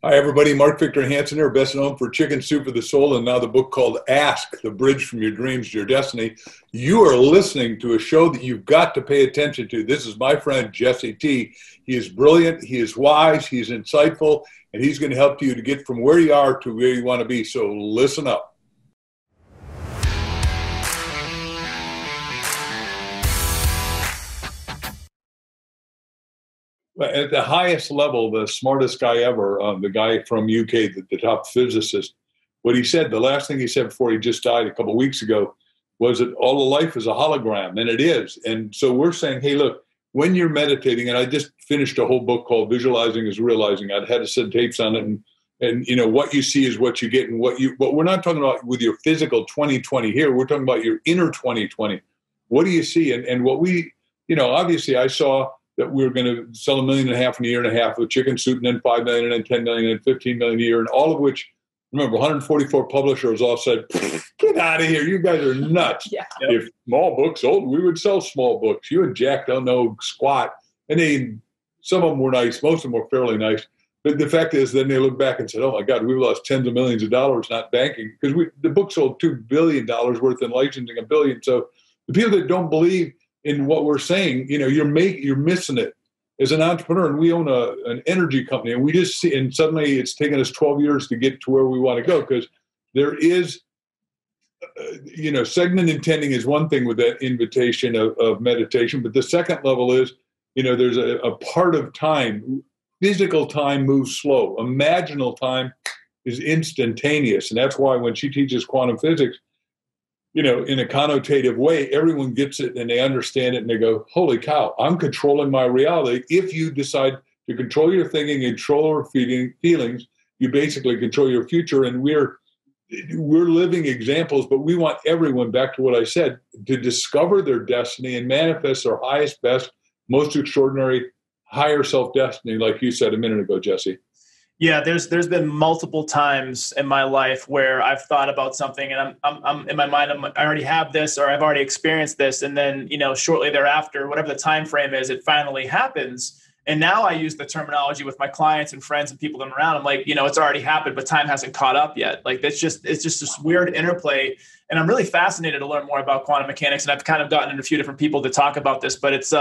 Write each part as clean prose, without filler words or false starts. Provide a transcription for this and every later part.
Hi, everybody. Mark Victor Hansen here, best known for Chicken Soup for the Soul, and now the book called Ask, The Bridge from Your Dreams to Your Destiny. You are listening to a show that you've got to pay attention to. This is my friend, Jesse T. He is brilliant, he is wise, he's insightful, and he's going to help you to get from where you are to where you want to be. So listen up. At the highest level, the smartest guy ever, the guy from UK, the top physicist, what he said, the last thing he said before he just died a couple of weeks ago, was that all of life is a hologram, and it is. And so we're saying, hey, look, when you're meditating, and I just finished a whole book called Visualizing is Realizing. I'd had to send tapes on it, and you know what you see is what you get, and but we're not talking about with your physical 2020 here. We're talking about your inner 2020. What do you see? And what we, obviously I saw that we were going to sell 1.5 million in a year and a half with Chicken Soup, and then 5 million, and then 10 million, and 15 million a year, and all of which, remember, 144 publishers all said, get out of here, you guys are nuts. Yeah. If small books sold, we would sell small books. You and Jack don't know squat. And some of them were nice, most of them were fairly nice. But the fact is, then they look back and said, oh my God, we've lost tens of millions of dollars not banking, because the book sold $2 billion worth in licensing, $1 billion. So the people that don't believe in what we're saying, you're missing it. As an entrepreneur, and we own an energy company, and we just see, and suddenly it's taken us 12 years to get to where we want to go, because there is, segment intending is one thing with that invitation of meditation, but the second level is, there's a part of time, physical time moves slow. Imaginal time is instantaneous, and that's why when she teaches quantum physics, in a connotative way, everyone gets it and they understand it and they go, holy cow, I'm controlling my reality. If you decide to control your thinking, control your feelings, you basically control your future. And we're living examples, but we want everyone, back to what I said, to discover their destiny and manifest their highest, best, most extraordinary, higher self-destiny, like you said a minute ago, Jesse. Yeah, there's been multiple times in my life where I've thought about something and I'm in my mind, I already have this, or I've already experienced this, and then shortly thereafter, whatever the time frame is, it finally happens. And now I use the terminology with my clients and friends and people that I'm around. I'm like, it's already happened, but time hasn't caught up yet. Like it's just this weird interplay, and I'm really fascinated to learn more about quantum mechanics. And I've kind of gotten a few different people to talk about this, but it's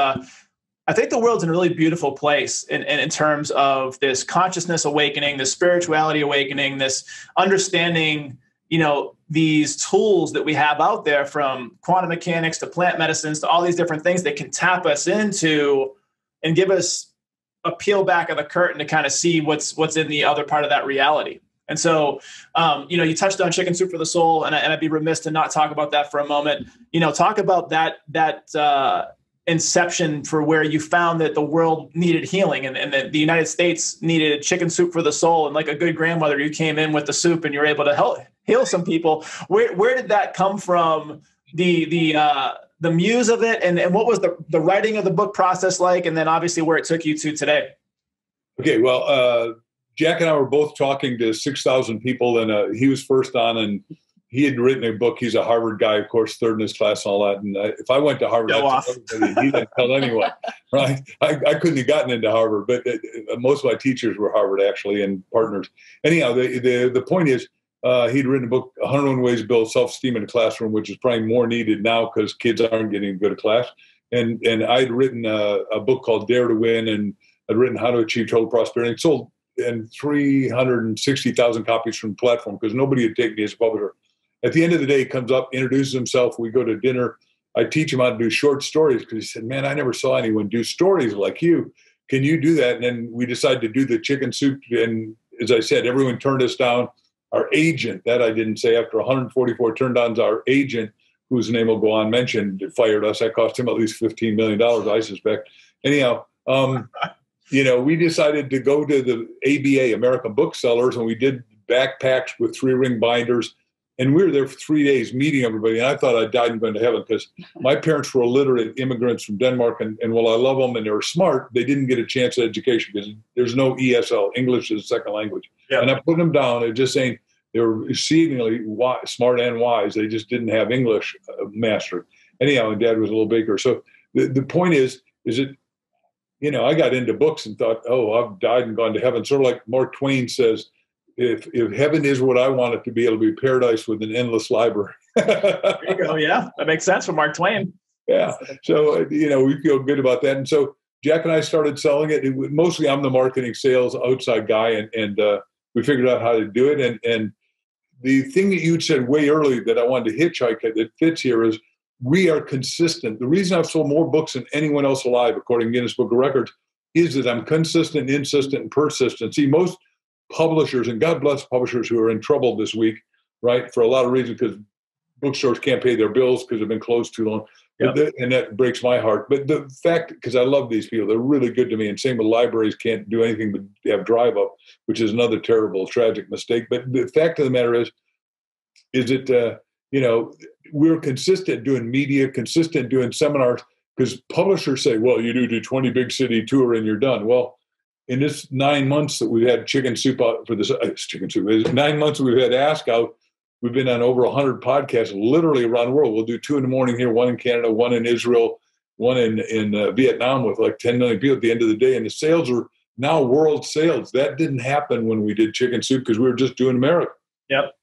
I think the world's in a really beautiful place in terms of this consciousness awakening, this spirituality awakening, this understanding, these tools that we have out there, from quantum mechanics to plant medicines to all these different things that can tap us into and give us a peel back of the curtain to kind of see what's in the other part of that reality. And so, you touched on Chicken Soup for the Soul, and I'd be remiss to not talk about that for a moment. Talk about that inception for where you found that the world needed healing, and that the United States needed chicken soup for the soul. And like a good grandmother, you came in with the soup and you're able to help heal some people. Where did that come from? The muse of it, and what was the writing of the book process like? And then obviously where it took you to today. Okay. Well, Jack and I were both talking to 6,000 people, and he was first on, and he had written a book. He's a Harvard guy, of course, third in his class and all that. And if I went to Harvard, he didn't tell anyone, right? I couldn't have gotten into Harvard, but most of my teachers were Harvard, actually, and partners. Anyhow, the point is, he'd written a book, 101 Ways to Build Self-Esteem in a Classroom, which is probably more needed now because kids aren't getting good at class. And I'd written a book called Dare to Win, and I'd written How to Achieve Total Prosperity. It sold in 360,000 copies from the platform because nobody had taken me as a publisher. At the end of the day, he comes up, introduces himself. We go to dinner. I teach him how to do short stories because he said, man, I never saw anyone do stories like you. Can you do that? And then we decided to do the chicken soup. And as I said, everyone turned us down. Our agent, that I didn't say, after 144 turn downs, our agent, whose name will go unmentioned, fired us. That cost him at least $15 million, I suspect. Anyhow, we decided to go to the ABA, American Booksellers, and we did backpacks with 3-ring binders. And we were there for 3 days meeting everybody. And I thought I died and gone to heaven because my parents were illiterate immigrants from Denmark. And while I love them and they were smart, they didn't get a chance at education because there's no ESL. English is a second language. Yeah. And I put them down and just saying they were exceedingly smart and wise. They just didn't have English mastered. Anyhow, and Dad was a little baker. So the point is that I got into books and thought, oh, I've died and gone to heaven. Sort of like Mark Twain says, if heaven is what I want it to be, it'll be paradise with an endless library. There you go. Yeah, that makes sense for Mark Twain. Yeah. So, we feel good about that. And so Jack and I started selling it. Mostly I'm the marketing sales outside guy, and we figured out how to do it. And the thing that you said way early that I wanted to hitchhike that fits here is we are consistent. The reason I've sold more books than anyone else alive, according to Guinness Book of Records, is that I'm consistent, insistent, and persistent. See, most publishers, and God bless publishers who are in trouble this week, right, for a lot of reasons, because bookstores can't pay their bills because they've been closed too long. Yep. And that breaks my heart. But the fact, because I love these people, they're really good to me. And same with libraries, can't do anything but have drive up, which is another terrible, tragic mistake. But the fact of the matter is that, we're consistent doing media, consistent doing seminars, because publishers say, well, you do 20 big city tour and you're done. Well, in this 9 months that we've had Chicken Soup out for this, Chicken Soup, 9 months that we've had Ask Out, we've been on over 100 podcasts literally around the world. We'll do 2 in the morning here, 1 in Canada, 1 in Israel, 1 in Vietnam with like 10 million people at the end of the day. And the sales are now world sales. That didn't happen when we did Chicken Soup because we were just doing America. Yep.